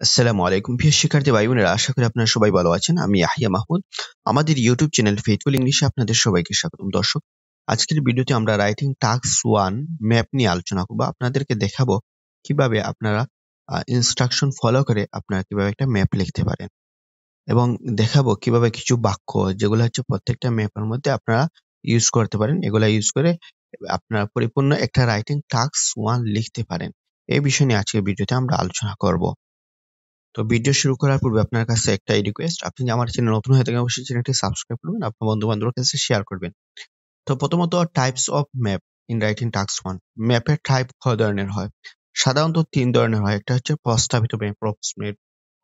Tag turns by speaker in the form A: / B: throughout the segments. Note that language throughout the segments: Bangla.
A: আসসালামু আলাইকুম প্রিয় শিক্ষার্থী ভাই বোনেরা, আশা করি আপনারা সবাই ভালো আছেন। আমি ইয়াহইয়া মাহমুদ। আমাদের ইউটিউব চ্যানেল ফেথফুল ইংলিশে আপনাদের সবাইকে স্বাগতম। দর্শক, আজকের ভিডিওতে আমরা রাইটিং টাস্ক 1 ম্যাপ নিয়ে আলোচনা করব। আপনাদেরকে দেখাবো কিভাবে আপনারা ইনস্ট্রাকশন ফলো করে আপনারা কিভাবে একটা ম্যাপ লিখতে পারেন, এবং দেখাবো কিভাবে কিছু বাক্য যেগুলো হচ্ছে প্রত্যেকটা ম্যাপের মধ্যে আপনারা ইউজ করতে পারেন, এগুলা ইউজ করে আপনারা পরিপূর্ণ একটা রাইটিং টাস্ক 1 লিখতে পারেন। এই বিষয় নিয়ে আজকের ভিডিওতে আমরা আলোচনা করব। তো ভিডিও শুরু করার পূর্বে আপনার কাছে একটাই রিকোয়েস্ট, আপনি যদি আমার চ্যানেল নতুন হয়ে থাকেন অবশ্যই চ্যানেলটি সাবস্ক্রাইব করবেন, আপনার বন্ধু বান্ধবের কাছে শেয়ার করবেন। তো প্রথমত types of map in writing task 1। ম্যাপের টাইপ কয় ধরনের হয়? সাধারণত 3 ধরনের হয়। একটা হচ্ছে প্রস্তাবিত ম্যাপ, প্রক্সিমেট,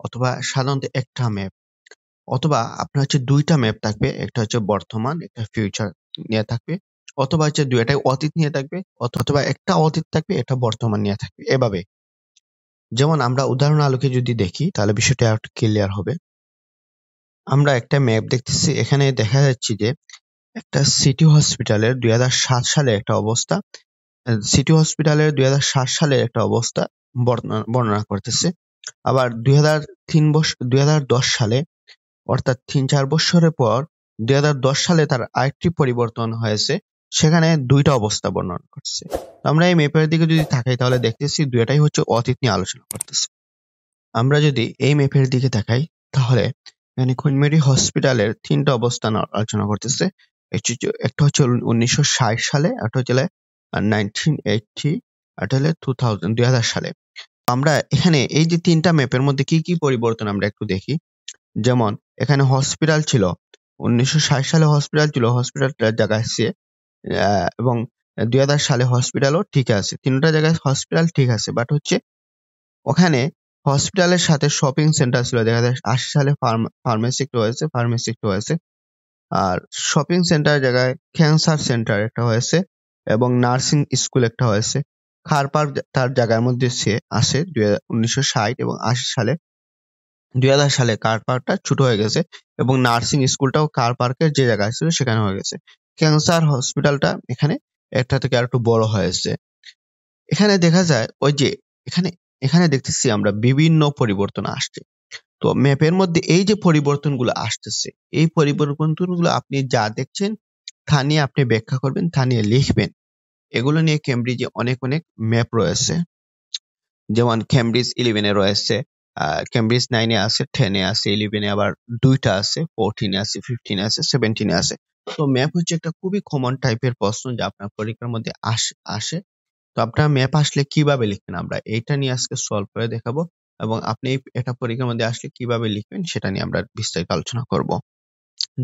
A: অথবা সাধারণত একটা ম্যাপ, অথবা আপনার হচ্ছে দুইটা ম্যাপ থাকবে, একটা হচ্ছে বর্তমান, একটা ফিউচার নিয়ে থাকবে, অথবা হচ্ছে দুইটাই অতীত নিয়ে থাকবে, অথবা একটা অতীত থাকবে, একটা বর্তমান নিয়ে থাকবে। এভাবে, যেমন আমরা উদাহরণ আলোকে যদি দেখি তাহলে বিষয়টা আর ক্লিয়ার হবে। আমরা একটা ম্যাপ দেখতেছি, এখানে দেখা যাচ্ছে যে একটা সিটি হসপিটালের 2007 সালে একটা অবস্থা, সিটি হসপিটালের 2007 সালের একটা অবস্থা বর্ণনা করতেছে। আবার 2010 সালে, অর্থাৎ 3-4 বছরের পর 2010 সালে তার আরেকটি পরিবর্তন হয়েছে, সেখানে দুইটা অবস্থা বর্ণনা করছে। আমরা এই ম্যাপের দিকে যদি তাকাই তাহলে দেখতেছি দুইটাই হচ্ছে অতীত নিয়ে আলোচনা করতেছে। আমরা যদি এই ম্যাপের দিকে তাকাই তাহলে এখানে কুইন মেরি হসপিটালের 3টা অবস্থান আলোচনা করতেছে। একটা হচ্ছে 1960 সালে, একটা হচ্ছে 1980, একটা হলে 2000 সালে। আমরা এখানে এই যে 3টা ম্যাপের মধ্যে কি কি পরিবর্তন আমরা একটু দেখি। যেমন এখানে হসপিটাল ছিল, 1960 সালে হসপিটাল ছিল, হসপিটালটার জায়গা আছে, এবং 2000 সালে হসপিটালও ঠিক আছে, 3টা জায়গায় হসপিটাল ঠিক আছে, বাট হচ্ছে ওখানে হসপিটালের সাথে শপিং সেন্টার ছিল। দেখা যায় 80 সালে ফার্মেসি হয়েছে, আর শপিং সেন্টার জায়গায় ক্যান্সার সেন্টার একটা হয়েছে, এবং নার্সিং স্কুল একটা হয়েছে। কার পার্ক তার জায়গার মধ্যে সে আসে 1960 এবং 80 সালে। 2000 সালে কার পার্কটা ছোট হয়ে গেছে, এবং নার্সিং স্কুলটাও কার পার্কের যে জায়গায় ছিল সেখানে হয়ে গেছে। ক্যান্সার হসপিটালটা এখানে একটা থেকে আর একটু বড় হয়েছে। এখানে দেখা যায় ওই যে এখানে এখানে দেখতেছি আমরা বিভিন্ন পরিবর্তন আসছে। তো ম্যাপের মধ্যে এই যে পরিবর্তনগুলো আসতেছে, এই পরিবর্তনগুলো আপনি যা দেখছেন তা নিয়ে আপনি ব্যাখ্যা করবেন, তা নিয়ে লিখবেন। এগুলো নিয়ে কেমব্রিজে অনেক ম্যাপ রয়েছে। যেমন কেমব্রিজ 11-এ রয়েছে, কেমব্রিজ 9-এ আছে, 10-এ আছে, 11-এ আবার দুইটা আছে, 14-এ আছে, 15-এ আছে, 17-এ আছে। তো ম্যাপ হচ্ছে একটা খুবই কমন টাইপের প্রশ্ন যা আপনার পরীক্ষার মধ্যে আসে। তো আপনার ম্যাপ আসলে কিভাবে লিখবেন আমরা এইটা নিয়ে আজকে সলভ করে দেখাবো, এবং আপনি এটা পরীক্ষার মধ্যে আসলে কিভাবে লিখবেন সেটা নিয়ে আমরা বিস্তারিত আলোচনা করব।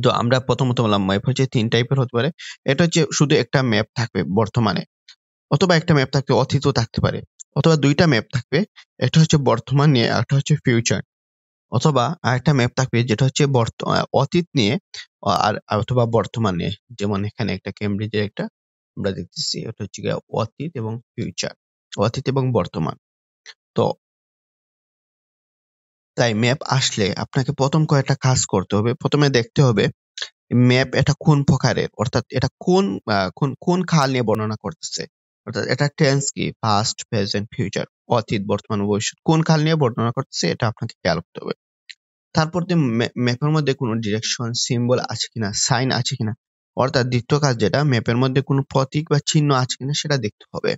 A: তো আমরা প্রথমত বললাম ম্যাপ হচ্ছে 3 টাইপের হতে পারে। এটা হচ্ছে শুধু একটা ম্যাপ থাকবে বর্তমানে, অথবা একটা ম্যাপ থাকবে অতীতও থাকতে পারে, অথবা দুইটা ম্যাপ থাকবে, একটা হচ্ছে বর্তমান নিয়ে, একটা হচ্ছে ফিউচার, অথবা আরেকটা ম্যাপ থাকবে যেটা হচ্ছে অতীত নিয়ে, আর অথবা বর্তমান নিয়ে। যেমন এখানে একটা কেমব্রিজের একটা আমরা দেখতেছি, ওটা হচ্ছে অতীত এবং ফিউচার, অতীত এবং বর্তমান। তো তাই ম্যাপ আসলে আপনাকে প্রথম কয়েকটা কাজ করতে হবে। প্রথমে দেখতে হবে ম্যাপ এটা কোন প্রকারের, অর্থাৎ এটা কোন কাল নিয়ে বর্ণনা করতেছে, অর্থাৎ এটা টেন্স কি, পাস্ট, প্রেজেন্ট, ফিউচার, অতীত, বর্তমান, ভবিষ্যৎ, কোন কাল নিয়ে বর্ণনা করতেছে এটা আপনাকে খেয়াল করতে হবে। তারপর ম্যাপের মধ্যে কোনো ডিরেকশন সিম্বল আছে কিনা, সাইন আছে কিনা, অর্থাৎ দ্বিতীয় কাজ যেটা, ম্যাপের মধ্যে কোনো প্রতীক বা চিহ্ন আছে কিনা সেটা দেখতে হবে।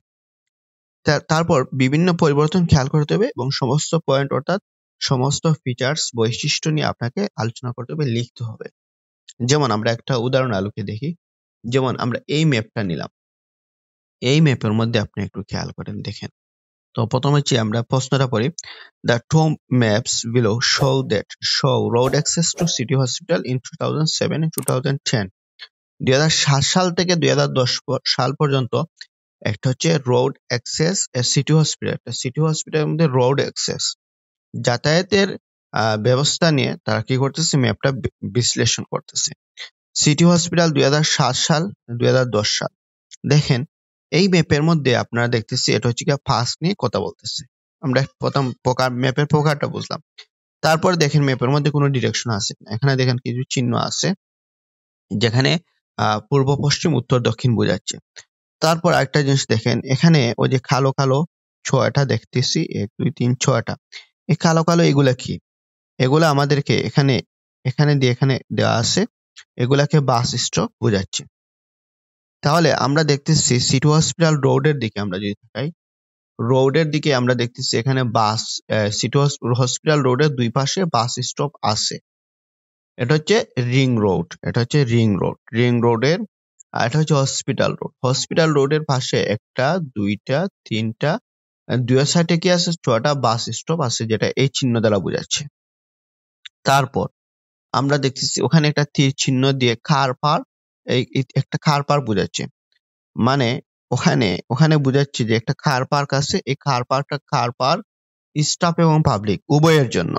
A: তারপর বিভিন্ন পরিবর্তন খেয়াল করতে হবে, এবং সমস্ত পয়েন্ট অর্থাৎ সমস্ত ফিচার্স বৈশিষ্ট্য নিয়ে আপনাকে আলোচনা করতে হবে, লিখতে হবে। যেমন আমরা একটা উদাহরণ আলোকে দেখি। যেমন আমরা এই ম্যাপটা নিলাম, এই ম্যাপের মধ্যে আপনি একটু খেয়াল করেন, দেখেন। তো প্রথমে হচ্ছে আমরা প্রশ্নটা পড়ি। The two maps below show road access to City Hospital in 2007 and 2010. 2007 সাল থেকে 2010 সাল পর্যন্ত একটা হচ্ছে road access city hospital, city হসপিটালের মধ্যে রোড অ্যাক্সেস যাতায়াতের ব্যবস্থা নিয়ে তারা কি করতেছে, ম্যাপটা বিশ্লেষণ করতেছে। সিটি হসপিটাল 2007 সাল, 2010 সাল। দেখেন এই ম্যাপের মধ্যে আপনারা দেখতেছি এটা হচ্ছে ফার্স্ট নিয়ে কথা বলতেছে। আমরা প্রথম ম্যাপের প্রকারটা বুঝলাম। তারপর দেখেন ম্যাপের মধ্যে কোনো ডিরেকশন আছে না। এখানে দেখেন কিছু চিহ্ন আছে যেখানে পূর্ব, পশ্চিম, উত্তর, দক্ষিণ বোঝাচ্ছে। তারপর আরেকটা জিনিস দেখেন, এখানে ওই যে কালো কালো 6টা দেখতেছি, 1 2 3 6টা। এই কালো কালো এগুলা কি? এগুলা আমাদেরকে এখানে দেওয়া আছে, এগুলাকে বাস স্টপ বোঝাচ্ছে। তাহলে আমরা দেখতেছি সিটি হসপিটাল রোডের দিকে আমরা যদি তাকাই, রোডের দিকে আমরা দেখতেছি এখানে বাস, সিটি হসপিটাল রোডের দুই পাশে বাস স্টপ আছে। এটা হচ্ছে রিং রোড, রিং রোডের, আর এটা হচ্ছে হসপিটাল রোড। হসপিটাল রোডের পাশে 1টা 2টা 3টা, দুই সাইডে কি আছে, 6টা বাস স্টপ আছে, যেটা এই চিহ্ন দ্বারা বোঝাচ্ছে। তারপর আমরা দেখতেছি ওখানে একটা তীর চিহ্ন দিয়ে কার পার, একটা কার পার বোঝাচ্ছে। মানে ওখানে বোঝাচ্ছে যে একটা কার পার্ক আছে, এই কার পার্ক স্টাফ এবং পাবলিক উভয়ের জন্য।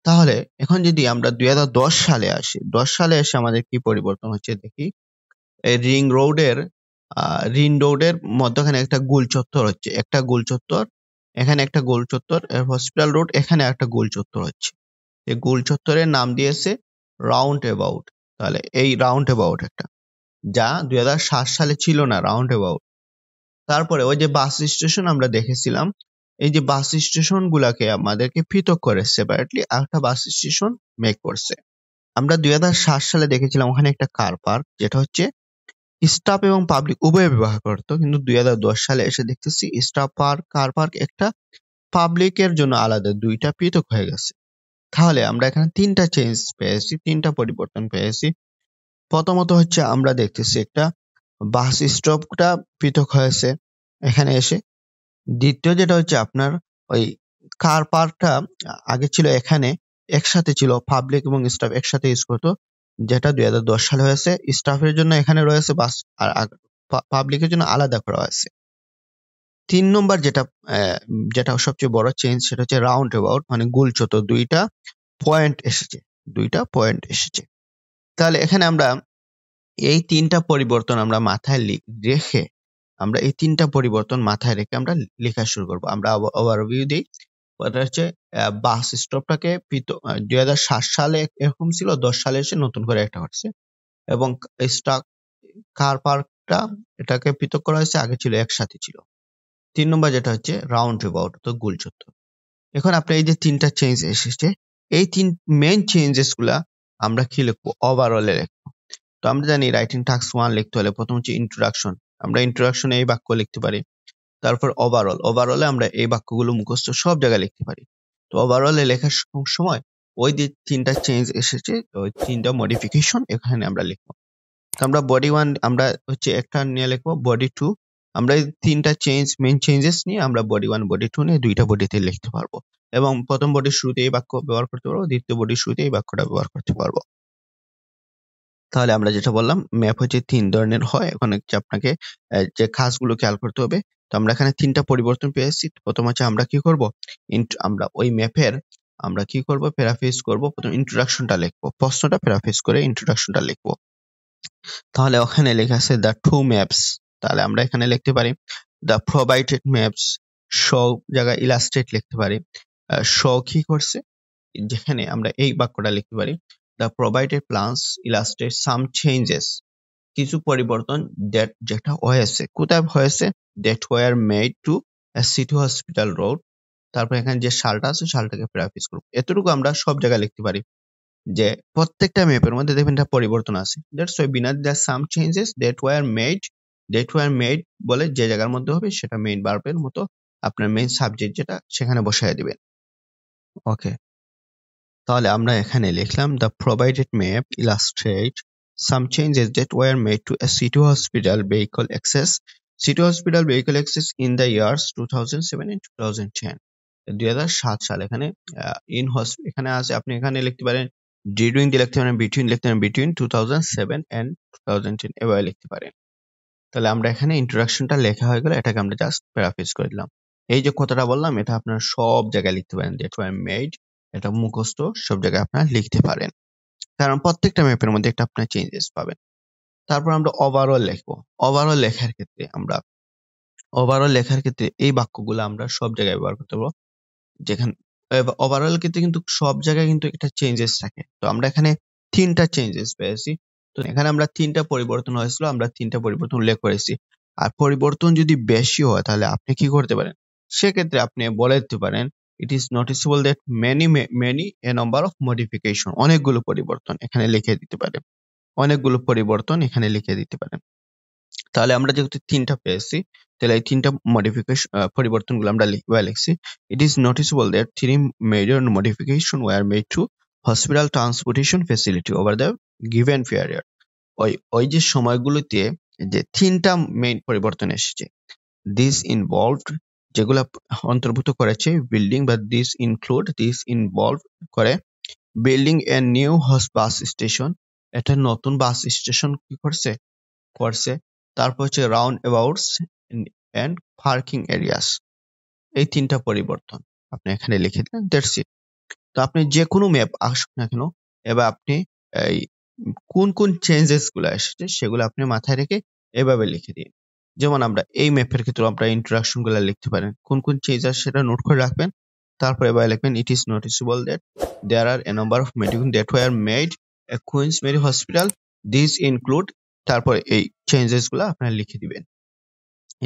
A: তাহলে এখন যদি আমরা 2010 সালে আসি, 10 সালে এসে আমাদের কি পরিবর্তন হচ্ছে দেখি। এই রিং রোডের মধ্যখানে একটা গোল চত্বর হচ্ছে, এখানে একটা গোল চত্বর, হসপিটাল রোড এখানে একটা গোল চত্বর হচ্ছে। এই গোল চত্বরের নাম দিয়েছে রাউন্ড অ্যাবাউট। তাহলে এই রাউন্ড অ্যাবাউট একটা, যা 2007 সালে ছিল না রাউন্ড অ্যাবাউট। তারপরে ওই যে বাস স্টেশন আমরা দেখেছিলাম, এই যে বাস স্টেশন গুলাকে আমাদেরকে পৃথক করে সেপারেটলি একটা বাস স্টেশন মেক করছে। আমরা 2007 সালে দেখেছিলাম ওখানে একটা কার পার্ক, যেটা হচ্ছে স্টাফ এবং পাবলিক উভয় ব্যবহার করতো, কিন্তু 2010 সালে এসে দেখতেছি স্টাফ কার পার্ক একটা, পাবলিকের জন্য আলাদা, দুইটা পৃথক হয়ে গেছে। তাহলে আমরা এখানে 3টা চেঞ্জ পেয়েছি, 3টা পরিবর্তন পেয়েছি। প্রথমত হচ্ছে আমরা দেখতেছি একটা বাস স্টপটা পৃথক হয়েছে এখানে এসে। দ্বিতীয় যেটা হচ্ছে আপনার ওই কার পার্কটা আগে ছিল এখানে একসাথে ছিল, পাবলিক এবং স্টাফ একসাথে ইউজ করতো, যেটা 2010 সালে হয়েছে। স্টাফের জন্য এখানে রয়েছে বাস, আর পাবলিকের জন্য আলাদা করা হয়েছে। 3 নম্বর যেটা সবচেয়ে বড় চেঞ্জ, সেটা হচ্ছে রাউন্ড অ্যাবাউট, মানে গোল চত্বর, দুইটা পয়েন্ট এসেছে। তাহলে এখানে আমরা এই 3টা পরিবর্তন আমরা মাথায় রেখে আমরা এই 3টা পরিবর্তন মাথায় রেখে আমরা লেখা শুরু করব। আমরা ওভারভিউ দিই। ওটা হচ্ছে বাস স্টপটাকে 2007 সালে এরকম ছিল, 10 সালে এসে নতুন করে একটা হচ্ছে, এবং কার পার্কটা এটাকে পৃথক করা হয়েছে, আগে ছিল একসাথে ছিল। 3 নম্বর যেটা হচ্ছে রাউন্ড অ্যাবাউট, তো গোল চত্বর। এখন আপনার এই যে 3টা চেঞ্জ এসেছে, এই 3 মেইন চেঞ্জেস গুলা আমরা কি লিখবো, ওভারঅলে লিখবো। তো আমরা জানি রাইটিং টাস্ক 1 লিখতে হলে প্রথম হচ্ছে ইন্ট্রোডাকশন, আমরা ইন্ট্রোডাকশনে এই বাক্য লিখতে পারি। তারপর ওভারঅলে আমরা এই বাক্যগুলো মুখস্থ সব জায়গায় লিখতে পারি। তো ওভারঅলে লেখার সময় ওই যে 3টা চেঞ্জ এসেছে, ওই 3টা মডিফিকেশন এখানে আমরা লিখবো। তো আমরা বডি 1 আমরা হচ্ছে একটা নিয়ে লিখবো, বডি 2 আমরা এই 3টা মেইন চেঞ্জেস নিয়ে আমরা বডি 1 বডি 2 নিয়ে 2টা বডিতে লিখতে পারবো, এবং প্রথম বডির শুরুতে এই বাক্য ব্যবহার করতে পারবো, দ্বিতীয় বডির শুরুতে এই বাক্যটা ব্যবহার করতে পারবো। তাহলে আমরা যেটা বললাম, ম্যাপ হচ্ছে 3 ধরনের হয়। এখন হচ্ছে আপনাকে যে কাজগুলো খেয়াল করতে হবে। তো আমরা এখানে 3টা পরিবর্তন পেয়েছি। প্রথম হচ্ছে আমরা কি করব, আমরা ওই ম্যাপের আমরা কি করব, প্যারাফ্রেজ করব। প্রথম ইন্ট্রোডাকশনটা লিখবো, প্রশ্নটা প্যারাফ্রেজ করে ইন্ট্রোডাকশনটা লিখবো। তাহলে ওখানে লেখা আছে দ্য টু ম্যাপস, তাহলে আমরা এখানে লিখতে পারি দ্য প্রোভাইডেড ম্যাপস শো, জায়গায় ইলাস্ট্রেট লিখতে পারি। শো কি করছে, যেখানে আমরা এই বাক্যটা লিখতে পারি, the provided plans illustrate some changes, কিছু পরিবর্তন যেটা হয়েছে, কোথায় হয়েছে, that were made two city hospital road. তারপর এখানে যে সালটা আছে সালটাকে প্যারাফ্রেজ করব। এতটুকু আমরা সব জায়গায় লিখতে পারি, যে প্রত্যেকটা ম্যাপের মধ্যে দেখবেন একটা পরিবর্তন আছে। That's why Veena the some changes that were made বলে যে জায়গার মধ্যে হবে সেটা মেইন ভার্বের মতো আপনার মেইন সাবজেক্ট যেটা সেখানে বসায় দিবেন। ওকে, তাহলে আমরা এখানে লিখলাম the provided map illustrate some changes that were made to a city hospital vehicle access in the years 2007 and 2010. 2007 সাল এখানে এখানে আছে, আপনি এখানে লিখতে পারেন during দিয়ে লিখতে পারেন, between 2007 and 2010 এভাবে লিখতে পারেন। তাহলে আমরা এখানে ইন্ট্রোডাকশনটা লেখা হয়ে গেল, এটাকে আমরা জাস্ট প্যারাফ্রেজ করে দিলাম। এই যে কথাটা বললাম এটা আপনারা সব জায়গায় লিখতে পারেন, that were made, এটা মুখস্থ সব জায়গায় আপনারা লিখতে পারেন, কারণ প্রত্যেকটা ম্যাপের মধ্যে একটা আপনার চেঞ্জেস পাবেন। তারপর আমরা ওভারঅল লিখবো। ওভারঅল লেখার ক্ষেত্রে এই বাক্যগুলো আমরা সব জায়গায় ব্যবহার করতে পারবো, যেখানে ওভারঅল ক্ষেত্রে কিন্তু সব জায়গায় কিন্তু একটা চেঞ্জেস থাকে। তো আমরা এখানে 3টা চেঞ্জেস পেয়েছি। তো এখানে আমরা 3টা পরিবর্তন হয়েছিল, আমরা 3টা পরিবর্তন উল্লেখ করেছি। আর পরিবর্তন যদি বেশি হয় তাহলে আপনি কি করতে পারেন, সেক্ষেত্রে আপনি বলে দিতে পারেন ইট is noticeable that many a number of modification, অনেকগুলো পরিবর্তন এখানে লিখে দিতে পারেন, অনেকগুলো পরিবর্তন এখানে লিখে দিতে পারেন। তাহলে আমরা যেহেতু 3টা পেয়েছি, তাহলে এই 3টা পরিবর্তনগুলো আমরা লিখছি। ইট is noticeable that 3 major modification were made two hospital transportation facility over the given period. ওই যে সময়গুলোতে যে 3টা মেইন পরিবর্তন এসেছে, দিস ইনভলভড, যেগুলো অন্তর্ভুক্ত করেছে বিল্ডিং, বা দিস ইনভলভ করে building a new bus station, একটা নতুন বাস স্টেশন কি করছে। তারপর হচ্ছে roundabouts and parking areas, এই 3টা পরিবর্তন আপনি এখানে লিখে দিলেন, দ্যাটস ইট। তো আপনি যে কোনো ম্যাপ আসুক না কেন, এবার আপনি এই কোন চেঞ্জেস গুলো এসেছে সেগুলো আপনি মাথায় রেখে এভাবে লিখে দিন। যেমন আমরা এই ম্যাপের ক্ষেত্রে আমরা ইন্ট্রোডাকশন গুলো লিখতে পারেন, কোন চেঞ্জেস সেটা নোট করে রাখবেন। তারপর এবার লিখবেন it is noticeable that there are a number of medical that were made a Queens Mary Hospital, this include, তারপর এই চেঞ্জেস গুলো আপনারা লিখে দিবেন।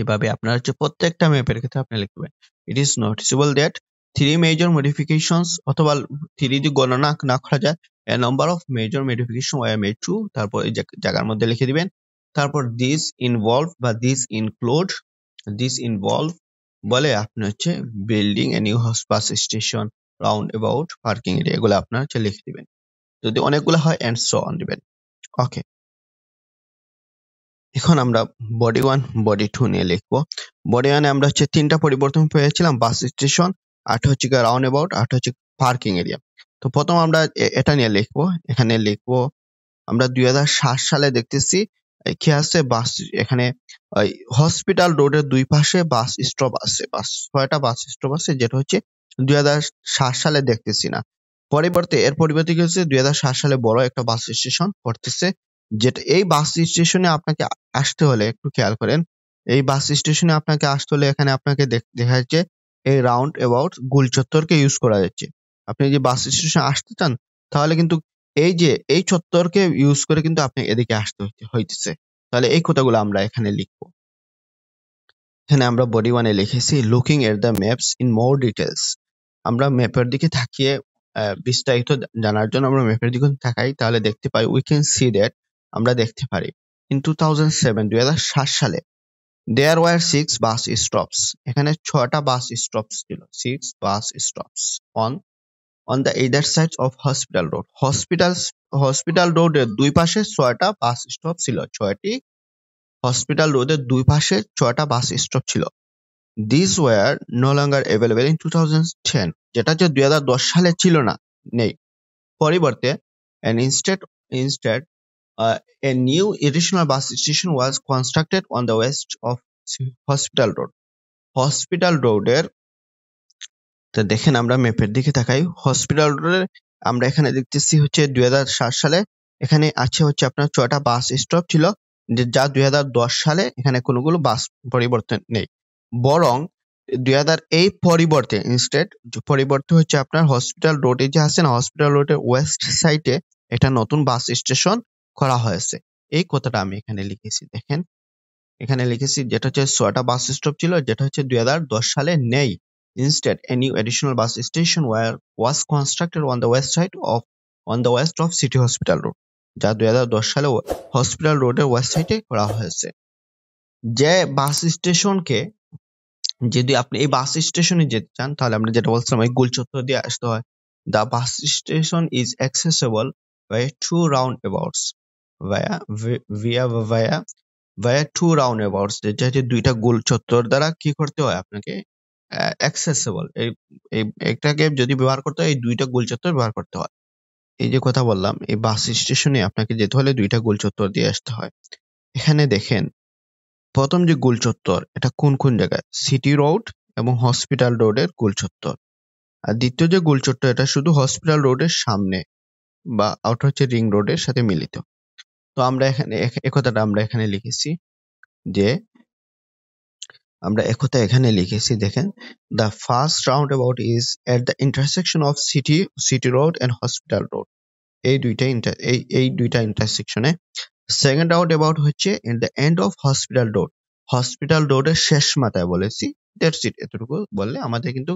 A: এভাবে আপনার হচ্ছে প্রত্যেকটা ম্যাপের ক্ষেত্রে আপনি লিখবেন it is noticeable that 3 major modifications, অথবা 3 যদি গণনা না করা যায়, a number of major modification were made to, তারপর এই জায়গার মধ্যে লিখে দিবেন। তারপর দিস ইনভলভ বা দিস ইনভলভ বলে আপনি হচ্ছে building a new bus station, roundabout, parking area, এগুলো আপনার হচ্ছে লিখে দিবেন। যদি অনেকগুলো হয় এন্ড সো অন দিবেন। ওকে, এখন আমরা বডি 1 বডি 2 নিয়ে লিখবো। বডি 1 এ আমরা হচ্ছে 3টা পরিবর্তন পেয়েছিলাম, বাস স্টেশন, আরটা হচ্ছে রাউন্ড অ্যাবাউট, আরটা হচ্ছে পার্কিং এরিয়া। তো প্রথম আমরা এটা নিয়ে লিখবো। এখানে লিখবো আমরা 2007 সালে দেখতেছি কি আছে, বাস এখানে ওই হসপিটাল রোডের দুই পাশে বাস স্টপ আছে, 6টা বাস স্টপ আছে, যেটা হচ্ছে 2007 সালে দেখতেছি না। এর পরিবর্তে কি হচ্ছে 2007 সালে বড় একটা বাস স্টেশন করতেছে, যেটা এই বাস স্টেশনে আপনাকে আসতে হলে একটু খেয়াল করেন, এই বাস স্টেশনে আপনাকে আসতে হলে এখানে আপনাকে দেখা যাচ্ছে এই রাউন্ড অ্যাবাউট গোল চত্বরকে ইউজ করা যাচ্ছে। আপনি যে বাস স্টেশনে আসতে চান তাহলে কিন্তু এই চত্বরকে ইউজ করে কিন্তু আপনি এদিকে আসতে হইতেছে। তাহলে এই কথাগুলো আমরা এখানে লিখবো। এখানে আমরা বডি 1 এ লিখেছি looking at the maps in more details. আমরা ম্যাপের দিকে তাকিয়ে বিস্তারিত জানার জন্য আমরা ম্যাপের দিকে তাকাই, তাহলে দেখতে পাই উই ক্যান সি দ্যাট, আমরা দেখতে পারি ইন 2007 সালে দেয়ার ওয়ার 6 বাস স্টপস, এখানে 6টা বাস স্টপস ছিল, 6 bus stops on the either side of hospital road. Hospital রোডের দুই পাশে 6টা বাস স্টপ ছিল, 6টি হসপিটাল রোডের দুই পাশে 6টা বাস স্টপ ছিল। This were no longer available in 2010, যেটা যে 2010 সালে ছিল না, নেই। পরিবর্তে and instead a new additional bus station was constructed on the west of hospital road. Hospital রোডের, তো দেখেন আমরা ম্যাপের দিকে তাকাই, হসপিটাল রোডের আমরা এখানে দেখতেছি হচ্ছে 2007 সালে এখানে আছে হচ্ছে আপনার 6টা বাস স্টপ ছিল, যা 2010 সালে এখানে কোনোগুলো বাস পরিবর্তন নেই। বরং এই পরিবর্তে হচ্ছে আপনার হসপিটাল রোডে যে আছে না, হসপিটাল রোডের ওয়েস্ট সাইডে একটা নতুন বাস স্টেশন করা হয়েছে। এই কথাটা আমি এখানে লিখেছি, দেখেন এখানে লিখেছি যেটা হচ্ছে 6টা বাস স্টপ ছিল, যেটা হচ্ছে 2010 সালে নেই। Instead, a new additional bus station was constructed on the west of City Hospital Road, যা 2010 সালে হসপিটাল রোডের ওয়েস্ট সাইডে করা হয়েছে। যে বাস স্টেশনকে, যদি আপনি এই বাস স্টেশনে যেতে চান তাহলে আমরা যেটা বলছিলাম এই গোল চত্বর দিয়ে আসতে হয়। The bus station is accessible by two roundabouts via two roundabouts, যেটা হচ্ছে দুইটা গোল চত্বর দ্বারা কি করতে হয় আপনাকে অ্যাক্সেসেবল, এটাকে যদি ব্যবহার করতে হয় এই দুইটা গোল চত্বর ব্যবহার করতে হয়। এই যে কথা বললাম, এই বাস স্টেশনে আপনাকে যেতে হলে দুইটা গোল চত্বর দিয়ে আসতে হয়। এখানে দেখেন প্রথম যে গোল চত্বর এটা কোন জায়গায়, সিটি রোড এবং হসপিটাল রোডের গোল চত্বর। আর দ্বিতীয় যে গোল চত্বর এটা শুধু হসপিটাল রোডের সামনে বা আউট হচ্ছে রিং রোডের সাথে মিলিত। তো আমরা এখানে একথাটা আমরা এখানে লিখেছি যে আমরা একথা এখানে লিখেছি, দেখেন the first roundabout is at the intersection of city road and hospital road, এই দুইটা ইন্টারসেকশনে। সেকেন্ড রাউন্ড অ্যাবাউট হচ্ছে at the end of hospital road, hospital রোডের শেষ মাথায় বলেছি, দ্যাটস ইট। এতটুকু বললে আমাদের কিন্তু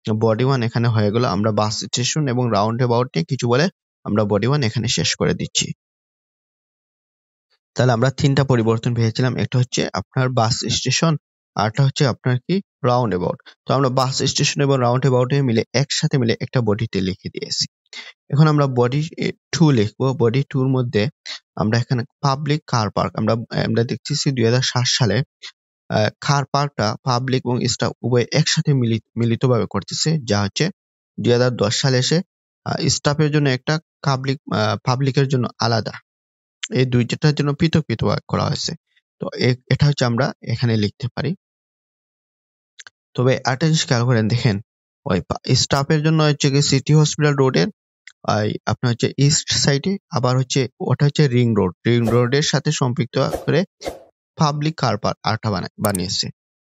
A: বডি 1 এখানে হয়ে গেল। আমরা বাস স্টেশন এবং রাউন্ড অ্যাবাউট নিয়ে কিছু বলে আমরা বডি 1 এখানে শেষ করে দিচ্ছি। তাহলে আমরা 3টা পরিবর্তন পেয়েছিলাম। একটা হচ্ছে আপনার বাস স্টেশন, আরটা হচ্ছে আপনার কি রাউন্ড অ্যাবাউট। তো আমরা বাস স্টেশন এবং রাউন্ড অ্যাবাউট মিলে একসাথে মিলে একটা বডিতে লিখে দিয়েছি। এখন আমরা বডি 2 লিখবো। বডি 2 এর মধ্যে আমরা এখানে পাবলিক কার পার্ক আমরা দেখতেছি 2007 সালে কার পার্কটা পাবলিক এবং স্টাফ উভয় একসাথে মিলিতভাবে করতেছে, যা হচ্ছে 2010 সালে এসে স্টাফের জন্য একটা পাবলিকের জন্য আলাদা, এই দুইটার জন্য পৃথক পৃথক করা হয়েছে। তো এটা হচ্ছে আমরা এখানে লিখতে পারি। তবে একটা জিনিস খেয়াল করেন, দেখেন ওই স্টাফের জন্য হচ্ছে কি সিটি হসপিটাল রোডের আপনার হচ্ছে ইস্ট সাইডে, আবার হচ্ছে ওটা হচ্ছে রিং রোডের সাথে সম্পৃক্ত করে পাবলিক কার পার্ক আরটা বানিয়েছে।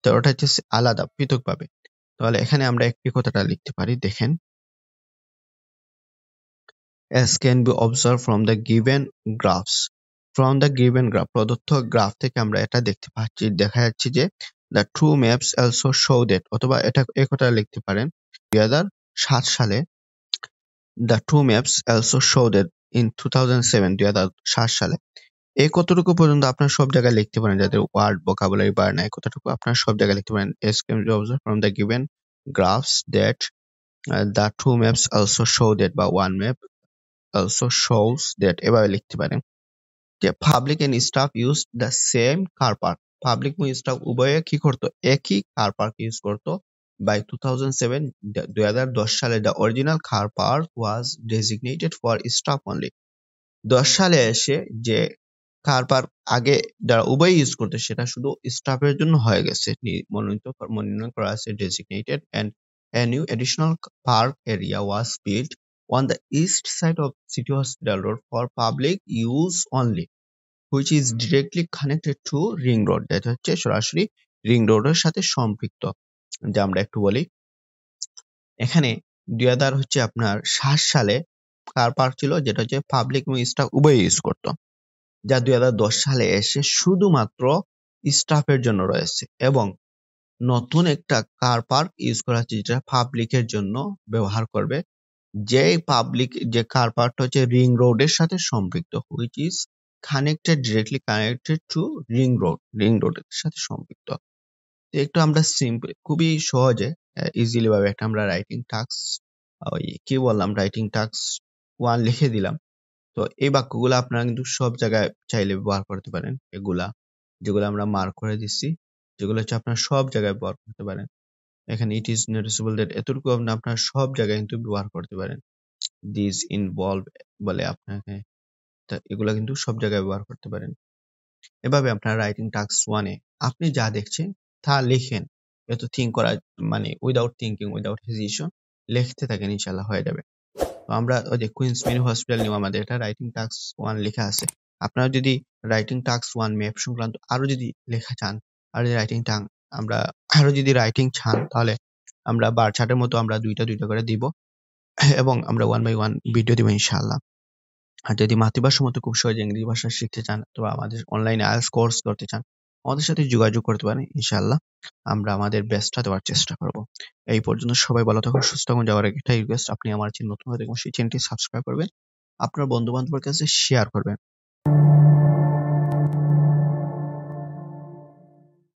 A: তো ওটা হচ্ছে আলাদা পৃথকভাবে। তাহলে এখানে আমরা একটি কথাটা লিখতে পারি, দেখেন as can be observed from the given graphs. From the given graph, প্রদত্ত গ্রাফ থেকে আমরা এটা দেখতে পাচ্ছি, দেখা যাচ্ছে যে the two maps also show that, অথবা এটা এই কথাটা লিখতে পারেন 2007 সালে the two maps also show that in 2007 সালে। এই কতটুকু পর্যন্ত আপনার সব জায়গায় লিখতে পারেন, যাদের ওয়ার্ড ভোকাবুলারি বার নাই, কতটুকু আপনার সব জায়গায় লিখতে পারেন as can be observed from the given graphs that the two maps also show that, বা one map also shows that, এভাবে লিখতে পারেন যে public and staff use the same car park. Public এবং স্টাফ উভয়ে কি করতো, একই কার পার্ক ইউজ করতো। বাই 2010 সালে the original car park was designated for staff only. 10 সালে এসে যে কার পার্ক আগে যারা উভয় ইউজ করতো সেটা শুধু স্টাফের জন্য হয়ে গেছে, মনোনীত করা আছে designated, and a new additional park area was built on the east side of City Hospital Road for public use only, which is directly connected to ring road, যেটা হচ্ছে সরাসরি রিং রোডের সাথে সম্পৃক্ত। যে আমরা একটু বলি, এখানে 2000 হচ্ছে আপনার 7 সালে কার পার্ক ছিল যেটা হচ্ছে পাবলিক এবং স্টাফ উভয় ইউজ করতো, যা 2010 সালে এসে শুধুমাত্র স্টাফের জন্য রয়েছে, এবং নতুন একটা কার পার্ক ইউজ করা হচ্ছে যেটা পাবলিকের জন্য ব্যবহার করবে। যে কার পার্কটা হচ্ছে রিং রোডের সাথে সম্পৃক্ত, which is directly connected to ring রোডের সাথে সম্পৃক্ত। তো একটু আমরা সিম্পল, খুবই সহজে ইজিলি ভাবে একটা আমরা রাইটিং টাস্ক, রাইটিং টাস্ক 1 লিখে দিলাম। তো এই বাক্যগুলো আপনারা কিন্তু সব জায়গায় চাইলে ব্যবহার করতে পারেন। যেগুলো আমরা মার্ক করে দিচ্ছি, যেগুলো হচ্ছে আপনারা সব জায়গায় ব্যবহার করতে পারেন। এখানে ইট ইজ নোটিসেবল দ্যাট, এতটুকু আপনারা সব জায়গায় কিন্তু ব্যবহার করতে পারেন। দিস ইনভলভ বলে আপনাকে, এগুলা কিন্তু সব জায়গায় ব্যবহার করতে পারেন। এভাবে আপনার রাইটিং টাস্ক 1 এ আপনি যা দেখছেন তা লিখেন। এত থিঙ্ক করা মানে উইদাউট থিঙ্কিং, উইদাউট হেজিটেশন লিখতে থাকেন, ইনশাআল্লাহ হয়ে যাবে। তো আমরা ওই যে কুইন্স মেরি হসপিটাল নিয়ে আমাদের এটা রাইটিং টাস্ক 1 লেখা আছে। আপনারা যদি রাইটিং টাস্ক 1 ম্যাপ সংক্রান্ত আরো যদি লেখা চান, আর যদি রাইটিং চান, তাহলে আমরা বার চার্টের মতো আমরা দুইটা করে দিব, এবং আমরা 1 বাই 1 ভিডিও দিব ইনশাআল্লাহ। আর যদি মাতৃভাষার মতো খুব সহজে ইংরেজি ভাষা শিখতে চান, অথবা আমাদের অনলাইনে আইএলটিএস কোর্স করতে চান, আমাদের সাথে যোগাযোগ করতে পারেন। ইনশাআল্লাহ আমরা আমাদের বেস্টটা দেওয়ার চেষ্টা করব। এই পর্যন্ত সবাই ভালো থাকুন, সুস্থ থাকুন। যাওয়ার আগে একটা রিকোয়েস্ট, আপনি আমার চ্যানেল নতুন হয়ে থাকলে সেই চ্যানেলটি সাবস্ক্রাইব করবেন, আপনার বন্ধু বান্ধবের কাছে শেয়ার করবেন।